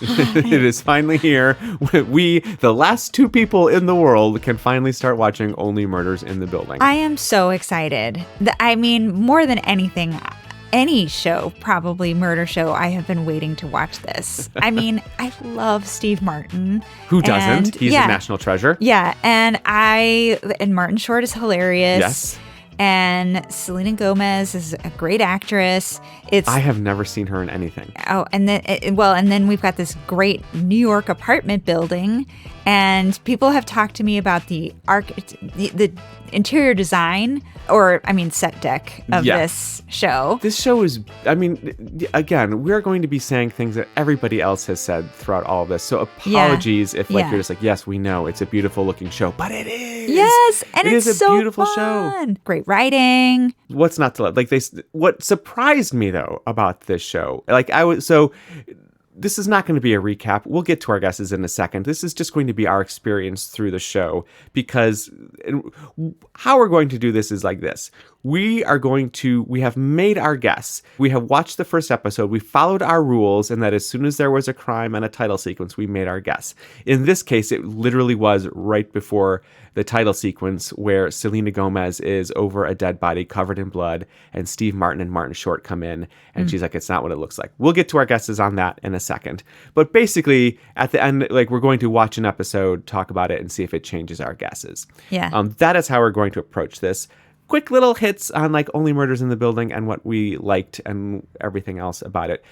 It is finally here. We, the last two people in the world, can finally start watching Only Murders in the Building. I am so excited. I mean, more than anything, any show, probably murder show, I have been waiting to watch this. I mean, I love Steve Martin. Who doesn't? He's a national treasure. Yeah, and Martin Short is hilarious. Yes. And Selena Gomez is a great actress. I have never seen her in anything. Oh, and then we've got this great New York apartment building, and people have talked to me about the interior design, set deck of this show. This show is, again, we're going to be saying things that everybody else has said throughout all of this. So apologies if you're just like, yes, we know it's a beautiful looking show, but it is. Yes, and it's is a so beautiful fun. show. Great writing. What's not to love? What surprised me though about this show, this is not going to be a recap. We'll get to our guesses in a second. This is just going to be our experience through the show, because how we're going to do this is like this. We have made our guess. We have watched the first episode. We followed our rules, and that as soon as there was a crime and a title sequence, we made our guess. In this case, it literally was right before the title sequence where Selena Gomez is over a dead body covered in blood, and Steve Martin and Martin Short come in, and she's like, it's not what it looks like. We'll get to our guesses on that in a second. But basically, at the end, we're going to watch an episode, talk about it, and see if it changes our guesses. Yeah. That is how we're going to approach this. Quick little hits on Only Murders in the Building and what we liked and everything else about it.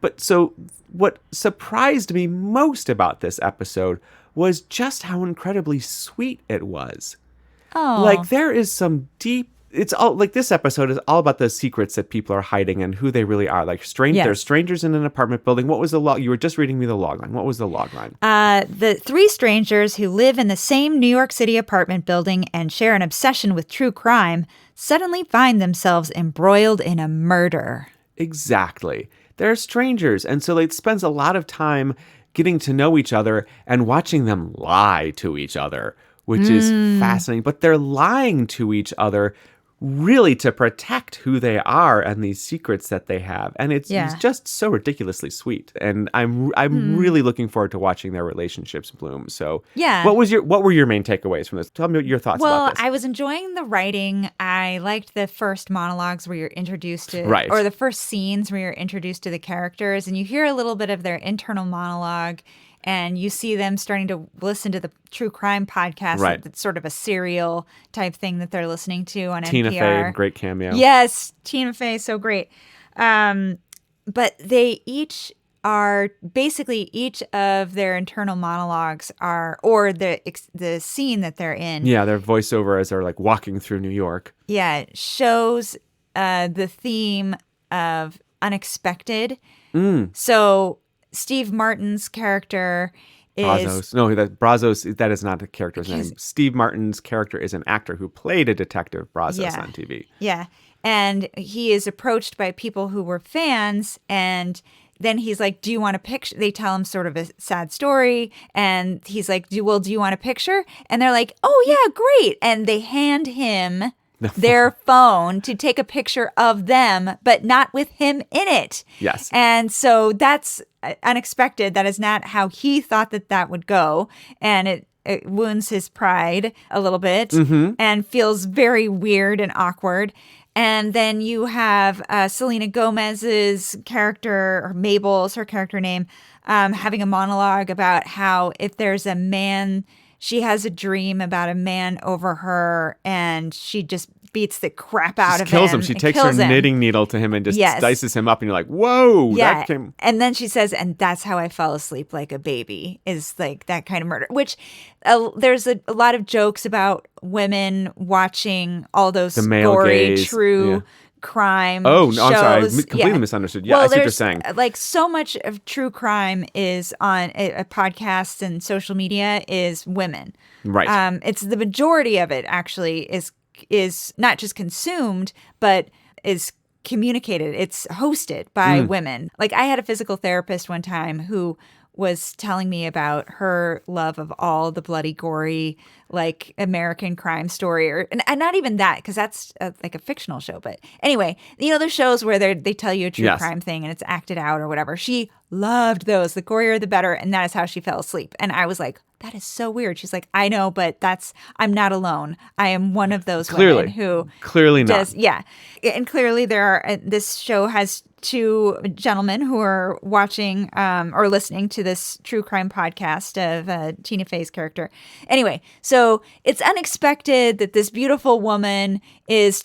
But so what surprised me most about this episode was just how incredibly sweet it was. Oh. There is some deep, it's all this episode is all about the secrets that people are hiding and who they really are. There's strangers in an apartment building. What was the log? You were just reading me the log line. What was the log line? The three strangers who live in the same New York City apartment building and share an obsession with true crime suddenly find themselves embroiled in a murder. Exactly. They're strangers. And so it spends a lot of time getting to know each other and watching them lie to each other, which is fascinating. But they're lying to each other really to protect who they are and these secrets that they have. And it's just so ridiculously sweet. And I'm really looking forward to watching their relationships bloom. So what were your main takeaways from this? Tell me your thoughts about this. Well, I was enjoying the writing. I liked the first monologues where you're introduced to, or the first scenes where you're introduced to the characters, and you hear a little bit of their internal monologue. And you see them starting to listen to the true crime podcast. Right. It's sort of a serial type thing that they're listening to on Tina NPR. Fey, great cameo. Yes, Tina Fey, so great. But they each are, basically each of their internal monologues are, or the scene that they're in. Yeah, their voiceover as they're walking through New York. Yeah, shows the theme of unexpected. So Steve Martin's character is... Brazos. No, Brazos, that is not the character's name. Steve Martin's character is an actor who played a detective Brazos on TV. Yeah. And he is approached by people who were fans, and then he's like, do you want a picture? They tell him sort of a sad story, and he's like, do you want a picture? And they're like, oh, yeah, great. And they hand him their phone to take a picture of them, but not with him in it. Yes. And so that's unexpected. That is not how he thought that would go. And it wounds his pride a little bit and feels very weird and awkward. And then you have Selena Gomez's character, or Mabel's her character name, having a monologue about how if there's a man, she has a dream about a man over her, and she just beats the crap out of him. Kills him. She takes her knitting needle to him and just dices him up, and you're like, whoa. Yeah. And then she says, and that's how I fell asleep like a baby, is that kind of murder. Which there's a lot of jokes about women watching all those gory, true crime shows. I'm sorry. I completely misunderstood. Yeah, I see what you're saying. So much of true crime is on a podcast and social media is women. Right. It's the majority of it actually is not just consumed, but is communicated. It's hosted by women. I had a physical therapist one time who was telling me about her love of all the bloody, gory, like American Crime Story, and not even that, because that's like a fictional show. But anyway, there's shows where they tell you a true crime thing and it's acted out or whatever. She loved those. The gorier, the better. And that is how she fell asleep. And I was like, that is so weird. She's like, I know, but I'm not alone. I am one of those women who clearly not. Yeah. And clearly this show has two gentlemen who are watching or listening to this true crime podcast of Tina Fey's character. Anyway, so it's unexpected that this beautiful young woman is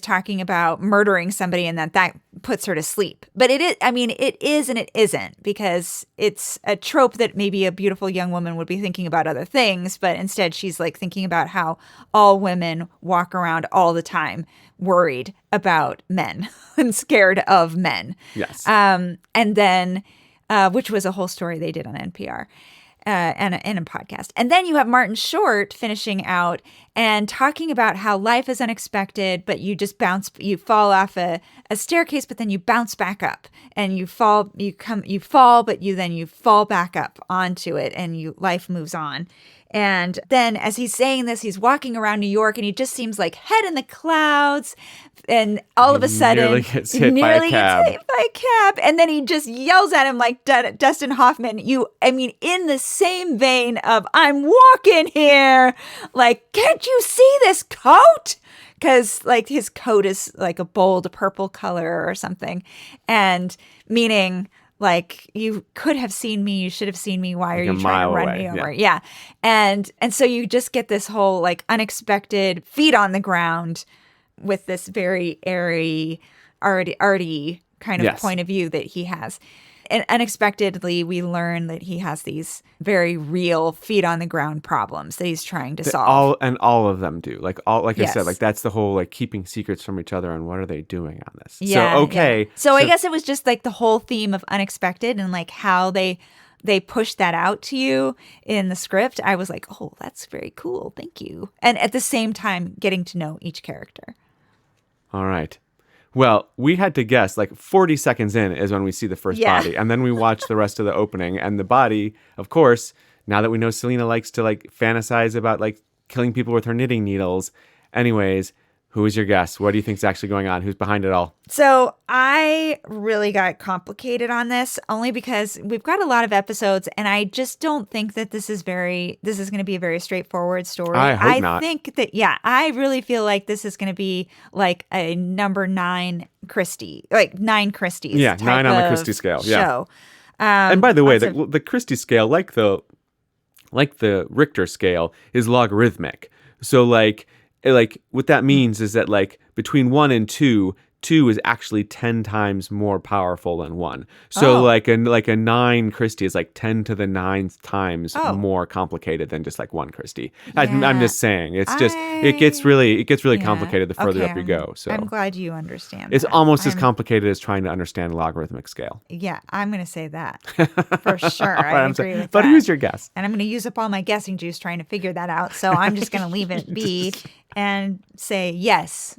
talking about murdering somebody, and that puts her to sleep. But it is and it isn't, because it's a trope that maybe a beautiful young woman would be thinking about other things, but instead she's like thinking about how all women walk around all the time worried about men and scared of men. Yes. And then, which was a whole story they did on NPR. And a podcast. And then you have Martin Short finishing out and talking about how life is unexpected, but you just you fall off a staircase, but then you bounce back up, and you fall, but you fall back up onto it, and life moves on. And then as he's saying this, he's walking around New York, and he just seems like head in the clouds. And all of a sudden, nearly gets hit by a cab. And then he just yells at him like Dustin Hoffman. In the same vein of, I'm walking here. Like, can't you see this coat? Because like his coat is like a bold purple color or something. And meaning, like, you could have seen me, you should have seen me. Why are you trying to run me over? Yeah. And so you just get this whole like unexpected feet on the ground with this very airy, arty kind of point of view that he has. And unexpectedly, we learn that he has these very real feet on the ground problems that he's trying to solve. All of them do. I said, like, that's the whole like keeping secrets from each other, and what are they doing on this? Yeah. So, okay. Yeah. So I guess it was just like the whole theme of unexpected and like how they pushed that out to you in the script. I was like, oh, that's very cool. Thank you. And at the same time, getting to know each character. All right. Well, we had to guess, like 40 seconds in is when we see the first body. And then we watch the rest of the opening. And the body, of course, now that we know Selena likes to like fantasize about like killing people with her knitting needles. Anyways, who is your guess? What do you think's actually going on? Who's behind it all? So I really got complicated on this only because we've got a lot of episodes, and I just don't think that this is going to be a very straightforward story. I hope not. I think that, I really feel like this is going to be like a number 9 Christie, like 9 Christies. Yeah, 9 on the Christie scale. Show. Yeah. And by the way, the Christie scale, like the Richter scale, is logarithmic. So like what that means is that like between 1 and 2 is actually 10 times more powerful than 1. So like a 9 Christie is like 10 to the 9th times more complicated than just like 1 Christie. I'm just saying, it's just it gets really complicated the further up you go. So I'm glad you understand. It's almost as complicated as trying to understand a logarithmic scale. Yeah, I'm going to say that for sure. I agree with that. But who's your guess? And I'm going to use up all my guessing juice trying to figure that out. So I'm just going to leave it be and say yes,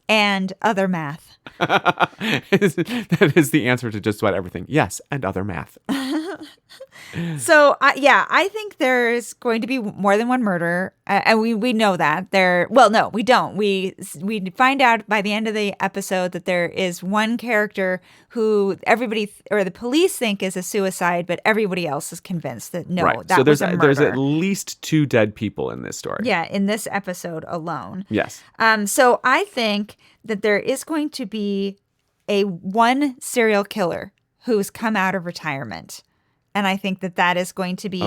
and other math. That is the answer to just about everything. Yes, and other math. So, I think there's going to be more than one murder. And we know that. No, we don't. We find out by the end of the episode that there is one character who everybody or the police think is a suicide, but everybody else is convinced that no, right. that was a murder. There's at least 2 dead people in this story. Yeah, in this episode alone. Yes. So I think that there is going to be one serial killer who's come out of retirement. And I think that is going to be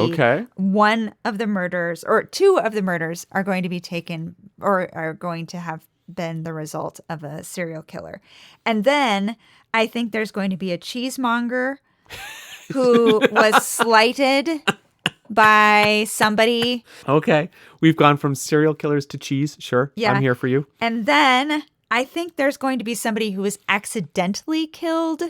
one of the murders, or 2 of the murders are going to be taken or are going to have been the result of a serial killer. And then I think there's going to be a cheesemonger who was slighted by somebody. Okay. We've gone from serial killers to cheese. Sure. Yeah. I'm here for you. And then I think there's going to be somebody who was accidentally killed.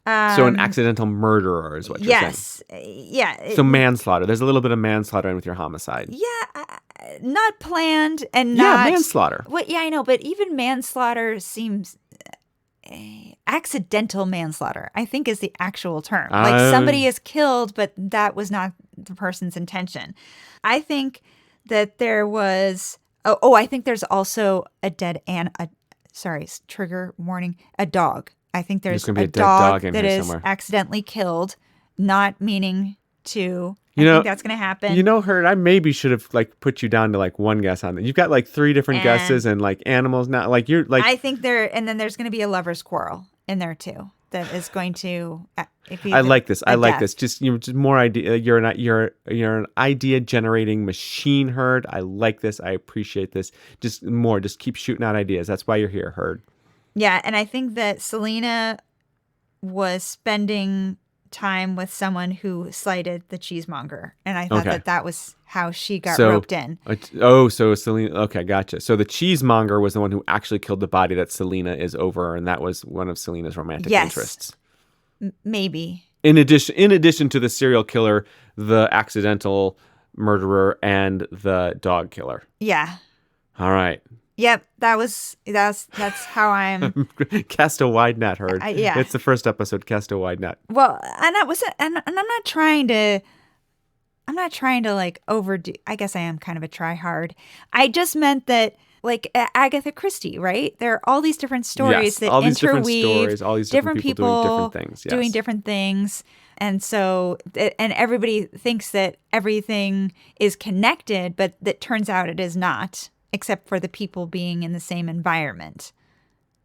So an accidental murderer is what you're saying. Yeah. So manslaughter. There's a little bit of manslaughter in with your homicide. Yeah. Not planned and not... Yeah, manslaughter. Well, yeah, I know. But even manslaughter seems... accidental manslaughter, I think, is the actual term. Like somebody is killed, but that was not the person's intention. I think that there was. I think there's also a dead trigger warning. A dog. I think there's a dead dog in that here is somewhere. accidentally killed, not meaning to. I think that's going to happen. Herd, I maybe should have put you down to one guess on it. You've got 3 different guesses and animals. Not you're like. I think and then there's going to be a lover's quarrel in there too. That is going to. I like this. I like this. Just more idea. You're an idea generating machine, Herd. I like this. I appreciate this. Just keep shooting out ideas. That's why you're here, Herd. Yeah, and I think that Selena was spending time with someone who slighted the cheesemonger, and I thought that was how she got roped in. So Selena. Okay, gotcha. So the cheesemonger was the one who actually killed the body that Selena is over, and that was one of Selena's romantic interests. Maybe. In addition to the serial killer, the accidental murderer, and the dog killer. Yeah. All right. Yep, that's how I'm. Cast a wide net, Herd. Yeah, it's the first episode. Cast a wide net. Well, and I'm not trying to overdo. I guess I am kind of a try hard. I just meant that Agatha Christie, right? There are all these different stories that all these interweave. Different stories, all these different people doing different things. Yes. Doing different things. And so, and everybody thinks that everything is connected, but that turns out it is not. Except for the people being in the same environment.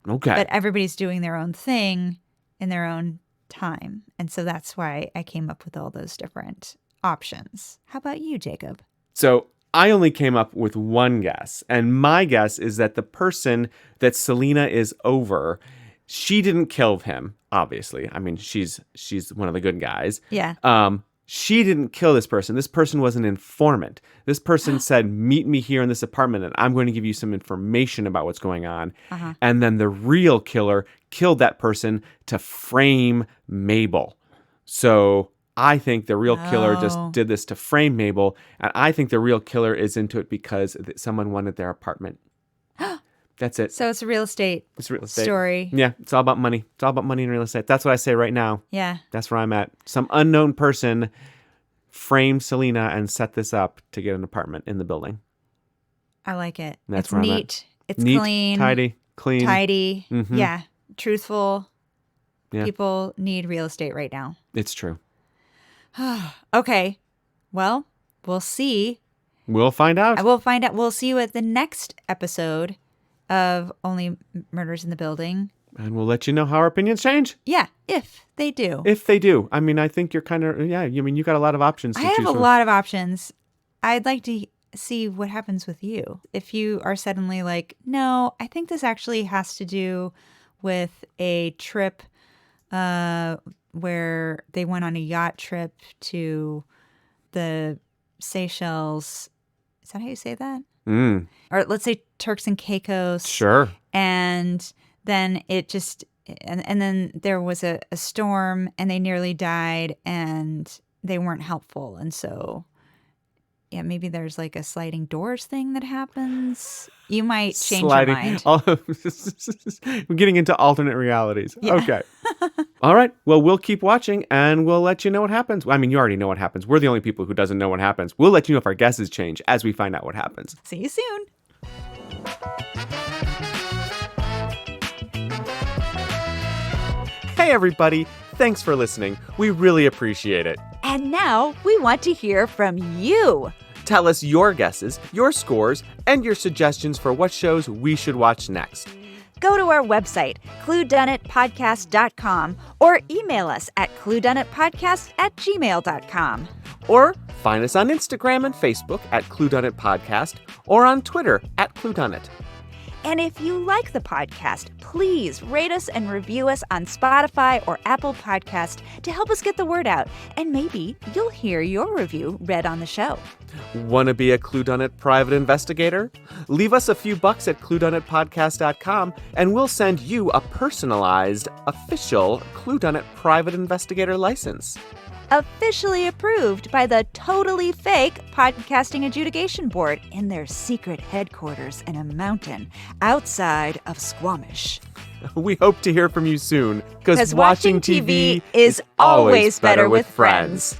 Okay. But everybody's doing their own thing in their own time. And so that's why I came up with all those different options. How about you, Jacob? So I only came up with one guess. And my guess is that the person that Selena is over, she didn't kill him, obviously. I mean, she's one of the good guys. Yeah. She didn't kill this person. This person was an informant. This person said, meet me here in this apartment and I'm going to give you some information about what's going on. Uh-huh. And then the real killer killed that person to frame Mabel. So I think the real killer just did this to frame Mabel. And I think the real killer is into it because someone wanted their apartment. That's it. So it's a real estate story. Yeah, it's all about money. It's all about money and real estate. That's what I say right now. Yeah. That's where I'm at. Some unknown person framed Selena and set this up to get an apartment in the building. I like it. That's it's where neat. I'm at. It's neat, clean. clean. Tidy. Mm-hmm. Yeah. Truthful. Yeah. People need real estate right now. It's true. Okay. Well, we'll see. We'll find out. We'll see you at the next episode of Only Murders in the Building. And we'll let you know how our opinions change. Yeah, if they do. If they do. I mean, I think you're kind of, you got a lot of options to choose from. I have a lot of options. I'd like to see what happens with you. If you are suddenly like, no, I think this actually has to do with a trip where they went on a yacht trip to the Seychelles. Is that how you say that? Mm. Or let's say Turks and Caicos. Sure. And then it just, and then there was a storm and they nearly died and they weren't helpful. And so, yeah, maybe there's like a sliding doors thing that happens. You might change your mind. We're getting into alternate realities. Yeah. Okay. All right. Well, we'll keep watching and we'll let you know what happens. I mean, you already know what happens. We're the only people who doesn't know what happens. We'll let you know if our guesses change as we find out what happens. See you soon. Hey, everybody. Thanks for listening. We really appreciate it. And now we want to hear from you. Tell us your guesses, your scores, and your suggestions for what shows we should watch next. Go to our website, cluedunnitpodcast.com, or email us at cluedunnitpodcast@gmail.com. Or find us on Instagram and Facebook at Cluedunnit Podcast, or on Twitter at Cluedunnit. And if you like the podcast, please rate us and review us on Spotify or Apple Podcast to help us get the word out. And maybe you'll hear your review read on the show. Want to be a Cluedunnit private investigator? Leave us a few bucks at cluedunnitpodcast.com and we'll send you a personalized, official Cluedunnit private investigator license. officially approved by the totally fake Podcasting Adjudication Board in their secret headquarters in a mountain outside of Squamish. We hope to hear from you soon, Because watching TV is always better with friends.